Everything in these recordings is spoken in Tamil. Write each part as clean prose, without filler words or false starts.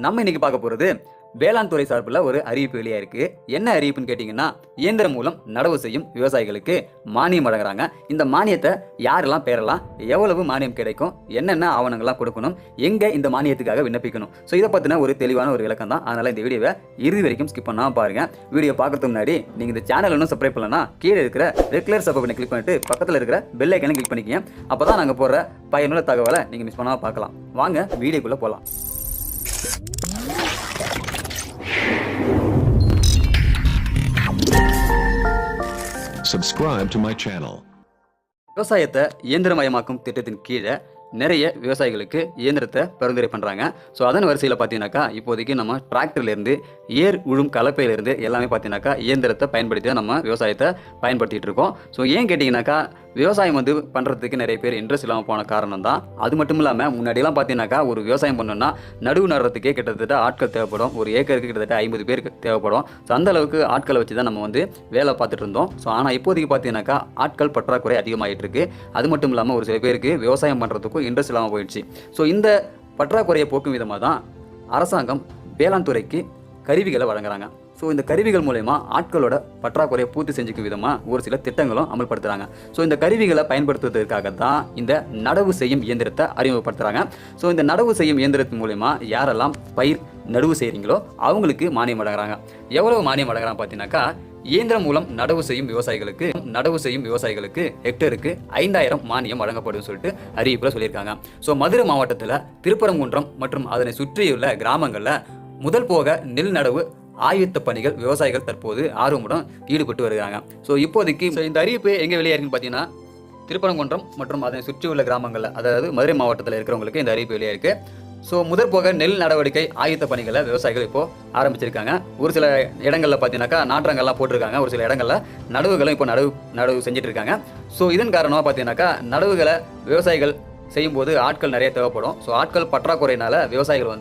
நம்ம இன்னைக்கு பார்க்க போகிறது வேளாண் துறை சார்பில் ஒரு அறிவிப்பு வெளியாக இருக்குது. என்ன அறிவிப்புன்னு கேட்டிங்கன்னா, இயந்திரம் மூலம் நடவு செய்யும் விவசாயிகளுக்கு மானியம் வழங்குறாங்க. இந்த மானியத்தை யாரெல்லாம் பெறலாம், எவ்வளவு மானியம் கிடைக்கும், என்னென்ன ஆவணங்கள்லாம் கொடுக்கணும், எங்கே இந்த மானியத்துக்காக விண்ணப்பிக்கணும். ஸோ இதை பற்றின ஒரு தெளிவான ஒரு விளக்கம் தான். அதனால் இந்த வீடியோவை இறுதி வரைக்கும் ஸ்கிப் பண்ணாமல் பாருங்கள். வீடியோ பார்க்கறதுக்கு முன்னாடி நீங்கள் இந்த சேனல் இன்னும் சப்ஸ்கிரைப் பண்ணலன்னா கீழே இருக்கிற ரெகுலர் சப்ஸ்கிரைப் கிளிக் பண்ணிட்டு பக்கத்தில் இருக்கிற பெல் ஐக்கனை கிளிக் பண்ணிக்கங்க. அப்போ தான் நாங்கள் போடுற பயனுள்ள தகவலை நீங்கள் மிஸ் பண்ணாமல் பார்க்கலாம். வாங்க வீடியோக்குள்ளே போகலாம். Subscribe to my channel. விவசாயத்தை இயந்திரமயமாக்கும் திட்டத்தின் கீழே நிறைய விவசாயிகளுக்கு இயந்திரத்தை பரிந்துரை பண்ணுறாங்க. ஸோ அதன் வரிசையில் பார்த்தீங்கன்னாக்கா இப்போதைக்கு நம்ம டிராக்டர்லேருந்து ஏர் உழும் கலப்பையிலேருந்து எல்லாமே பார்த்தீங்கன்னாக்கா இயந்திரத்தை பயன்படுத்தி தான் நம்ம விவசாயத்தை பயன்படுத்திகிட்டு இருக்கோம். ஸோ ஏன் கேட்டிங்கனாக்கா, விவசாயம் பண்ணுறதுக்கு நிறைய பேர் இன்ட்ரெஸ்ட் இல்லாமல் போன காரணம் தான். அது மட்டும் இல்லாமல் முன்னாடியெல்லாம் பார்த்தீங்கன்னாக்கா ஒரு விவசாயம் பண்ணணும்னா நடுவு நடுறதுக்கே கிட்டத்தட்ட ஆட்கள் தேவைப்படும். ஒரு ஏக்கருக்கு கிட்டத்தட்ட 50 பேருக்கு தேவைப்படும். ஸோ அந்த அளவுக்கு ஆட்களை வச்சு தான் நம்ம வேலை பார்த்துட்டு இருந்தோம். ஸோ ஆனால் இப்போதைக்கு பார்த்தீங்கன்னாக்கா ஆட்கள் பற்றாக்குறை அதிகமாகிட்டு இருக்கு. அது மட்டும் இல்லாமல் ஒரு சில பேருக்கு விவசாயம் பண்ணுறதுக்கும் இன்ட்ரெஸ்ட் இல்லாமல் போயிடுச்சு. ஸோ இந்த பற்றாக்குறையை போக்கும் விதமாக தான் அரசாங்கம் வேளாண் துறைக்கு கருவிகளை வழங்குறாங்க. ஸோ இந்த கருவிகள் மூலயமா ஆட்களோட பற்றாக்குறையை பூர்த்தி செஞ்சுக்கும் விதமாக ஒரு சில திட்டங்களும் அமல்படுத்துகிறாங்க. ஸோ இந்த கருவிகளை பயன்படுத்துவதற்காக தான் இந்த நடவு செய்யும் இயந்திரத்தை அறிமுகப்படுத்துகிறாங்க. ஸோ இந்த நடவு செய்யும் இயந்திரத்தின் மூலயமா யாரெல்லாம் பயிர் நடுவு செய்கிறீங்களோ அவங்களுக்கு மானியம் வழங்குறாங்க. எவ்வளவு மானியம் வழங்குறாங்க பார்த்தீங்கன்னாக்கா, இயந்திரம் மூலம் நடவு செய்யும் விவசாயிகளுக்கு ஹெக்டருக்கு 5000 மானியம் வழங்கப்படும் சொல்லிட்டு அறிவிப்பில் சொல்லியிருக்காங்க. ஸோ மதுரை மாவட்டத்தில் திருப்பரங்குன்றம் மற்றும் அதனை சுற்றியுள்ள கிராமங்களில் முதல் போக நெல் நடவு ஆயுத்த பணிகள் விவசாயிகள் தற்போது ஆர்வமுடன் ஈடுபட்டு வருகிறாங்க. ஸோ இப்போதைக்கு இந்த அறிவிப்பு எங்கே வெளியாக இருக்குன்னு பார்த்தீங்கன்னா, திருப்பரங்குன்றம் மற்றும் அதனை சுற்றியுள்ள கிராமங்களில், அதாவது மதுரை மாவட்டத்தில் இருக்கிறவங்களுக்கு இந்த அறிவிப்பு வெளியாக இருக்குது. ஸோ முதற் போக நெல் நடவடிக்கை ஆயுத்த பணிகளை விவசாயிகள் இப்போ ஆரம்பிச்சிருக்காங்க. ஒரு சில இடங்களில் பார்த்தீங்கன்னாக்கா நாற்றங்கள்லாம் போட்டிருக்காங்க. ஒரு சில இடங்களில் நடவுகளும் இப்போ நடவு செஞ்சுட்டு இருக்காங்க. ஸோ இதன் காரணமாக பார்த்தீங்கன்னாக்கா நடவுகளை விவசாயிகள் செய்யும்போது ஆட்கள் நிறைய தேவைப்படும். ஸோ ஆட்கள் பற்றாக்குறையினால விவசாயிகள்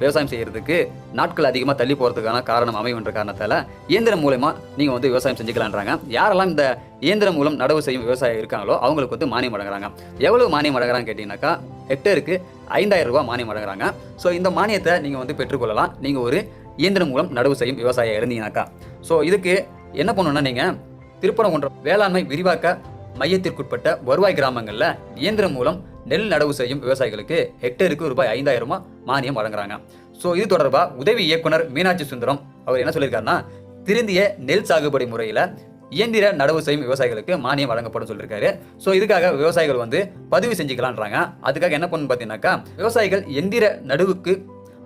விவசாயம் செய்யறதுக்கு நாட்கள் அதிகமாக தள்ளி போகிறதுக்கான காரணம் அமைகின்ற காரணத்தால் இயந்திரம் மூலமா நீங்கள் விவசாயம் செஞ்சுக்கலான்றாங்க. யாரெல்லாம் இந்த இயந்திரம் மூலம் நடவு செய்யும் விவசாயம் இருக்காங்களோ அவங்களுக்கு மானியம் வழங்குறாங்க. எவ்வளவு மானியம் வழங்குறாங்க கேட்டிங்கனாக்கா, ஹெக்டருக்கு 5000 ரூபாய் மானியம் வழங்குறாங்க. ஸோ இந்த மானியத்தை நீங்கள் பெற்றுக்கொள்ளலாம். நீங்கள் ஒரு இயந்திரம் மூலம் நடவு செய்யும் விவசாயியாக இருந்தீங்கன்னாக்கா. ஸோ இதுக்கு என்ன பண்ணணும்னா, நீங்கள் திருப்பரங்குன்றம் வேளாண்மை விரிவாக்க மையத்திற்குட்பட்ட வருவாய் கிராமங்களில் இயந்திரம் மூலம் நெல் நடவு செய்யும் விவசாயிகளுக்கு ஹெக்டருக்கு ரூபாய் 5000 மானியம் வழங்குறாங்க. ஸோ இது தொடர்பாக உதவி இயக்குனர் மீனாட்சி சுந்தரம் அவர் என்ன சொல்லியிருக்காருன்னா, திருந்திய நெல் சாகுபடி முறையில் இயந்திர நடவு செய்யும் விவசாயிகளுக்கு மானியம் வழங்கப்படும் சொல்லியிருக்காரு. ஸோ இதுக்காக விவசாயிகள் பதிவு செஞ்சுக்கலான்றாங்க. அதுக்காக என்ன பண்ணு பார்த்தீங்கன்னாக்கா, விவசாயிகள் எந்திர நடுவுக்கு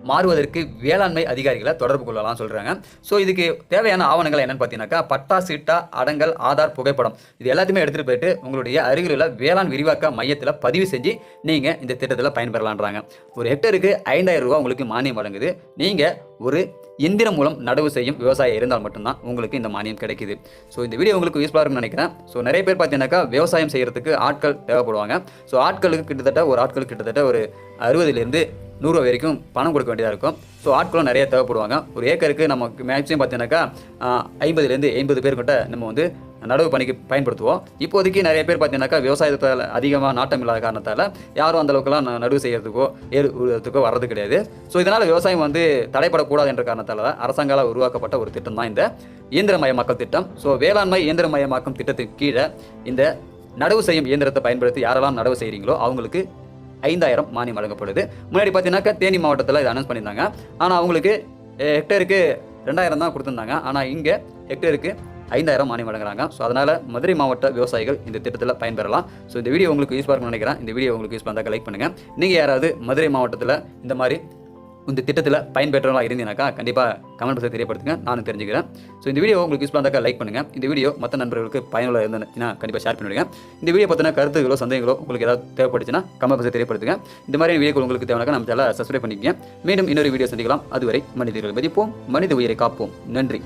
மாறுவதற்கு வேளாண்மை அதிகாரிகளை தொடர்பு கொள்ளலாம் சொல்றாங்க. ஸோ இதுக்கு தேவையான ஆவணங்கள் என்னன்னு பார்த்தீங்கன்னாக்கா, பட்டா, சீட்டா, அடங்கல், ஆதார், புகைப்படம் இது எல்லாத்தையுமே எடுத்துகிட்டு போயிட்டு உங்களுடைய அருகில் உள்ள வேளாண் விரிவாக்க மையத்தில் பதிவு செஞ்சு நீங்கள் இந்த திட்டத்தில் பயன்பெறலான்றாங்க. ஒரு ஹெக்டருக்கு 5000 ரூபாய் உங்களுக்கு மானியம் வழங்குது. நீங்கள் ஒரு எந்திரம் மூலம் நடவு செய்யும் விவசாயம் இருந்தால் மட்டும்தான் உங்களுக்கு இந்த மானியம் கிடைக்குது. ஸோ இந்த வீடியோ உங்களுக்கு யூஸ்ஃபுல்லாக இருக்கும்னு நினைக்கிறேன். ஸோ நிறைய பேர் பார்த்தீங்கன்னாக்கா விவசாயம் செய்கிறதுக்கு ஆட்கள் தேவைப்படுவாங்க. ஸோ ஆட்களுக்கு கிட்டத்தட்ட ஒரு 60லேருந்து 100 வரைக்கும் பணம் கொடுக்க வேண்டியதாக இருக்கும். ஸோ ஆட்களும் நிறைய தேவைப்படுவாங்க. ஒரு ஏக்கருக்கு நமக்கு மேக்ஸிமம் பார்த்தீங்கன்னாக்கா 50லேருந்து 80 பேர் கிட்ட நம்ம நடவு பணிக்கு பயன்படுத்துவோம். இப்போதைக்கு நிறைய பேர் பார்த்தீங்கன்னாக்கா விவசாயத்தில் அதிகமாக நாட்டம் இல்லாத காரணத்தால் யாரும் அந்தளவுக்குலாம் நடவு செய்யறதுக்கோ ஏறுவதற்கோ வர்றது கிடையாது. ஸோ இதனால் விவசாயம் தடைப்படக்கூடாது என்ற காரணத்தால் தான் அரசாங்கால் உருவாக்கப்பட்ட ஒரு திட்டம் தான் இந்த இயந்திரமயமாக்கல் திட்டம். ஸோ வேளாண்மை இயந்திரமயமாக்கும் திட்டத்துக்கு கீழே இந்த நடவு செய்யும் இயந்திரத்தை பயன்படுத்தி யாரெல்லாம் நடவு செய்கிறீங்களோ அவங்களுக்கு 5000 மானியம் வழங்கப்படுது. முன்னாடி பார்த்தீங்கன்னாக்கா தேனி மாவட்டத்தில் இதை அனௌன்ஸ் பண்ணியிருந்தாங்க. ஆனால் அவங்களுக்கு ஹெக்டருக்கு 2000 தான் கொடுத்துருந்தாங்க. ஆனால் இங்கே ஹெக்டருக்கு 5000 மானியம் வழங்குறாங்க. ஸோ அதனால் மதுரை மாவட்ட விவசாயிகள் இந்த திட்டத்தில் பயன்பெறலாம். ஸோ இந்த வீடியோ உங்களுக்கு யூஸ்ஃபுல்லாக இருக்கும்னு நினைக்கிறேன். இந்த வீடியோ உங்களுக்கு யூஸ் பண்ணால் லைக் பண்ணுங்கள். நீங்கள் யாராவது மதுரை மாவட்டத்தில் இந்த மாதிரி இந்த திட்டத்தில் பயன்பெற்றவங்களாக இருந்தீங்கன்னாக்கா கண்டிப்பாக கமெண்ட் பாக்ஸில் தெரியப்படுத்துங்க, நானும் தெரிஞ்சுக்கிறேன். ஸோ இந்த வீடியோ உங்களுக்கு யூஸ் பண்ணாக்கா லைக் பண்ணுங்கள். இந்த வீடியோ மற்ற நண்பர்களுக்கு பயனுள்ள இருந்துச்சுன்னா கண்டிப்பாக ஷேர் பண்ணிவிடுங்க. இந்த வீடியோ பற்றின கருத்துகளோ சந்தேகங்களோ உங்களுக்கு ஏதாவது தேவைப்படுச்சுன்னா கமெண்ட் பாக்ஸில் தெரியப்படுத்துங்க. இந்த மாதிரி வீடியோ உங்களுக்கு தேவைனாக்கா நம்ம சேனலை சப்ஸ்கிரைப் பண்ணிக்கங்க. மீண்டும் இன்னொரு வீடியோ சந்திக்கலாம். அதுவரை மனிதர்கள் மதிப்போம், மனித உயிரை காப்போம். நன்றி.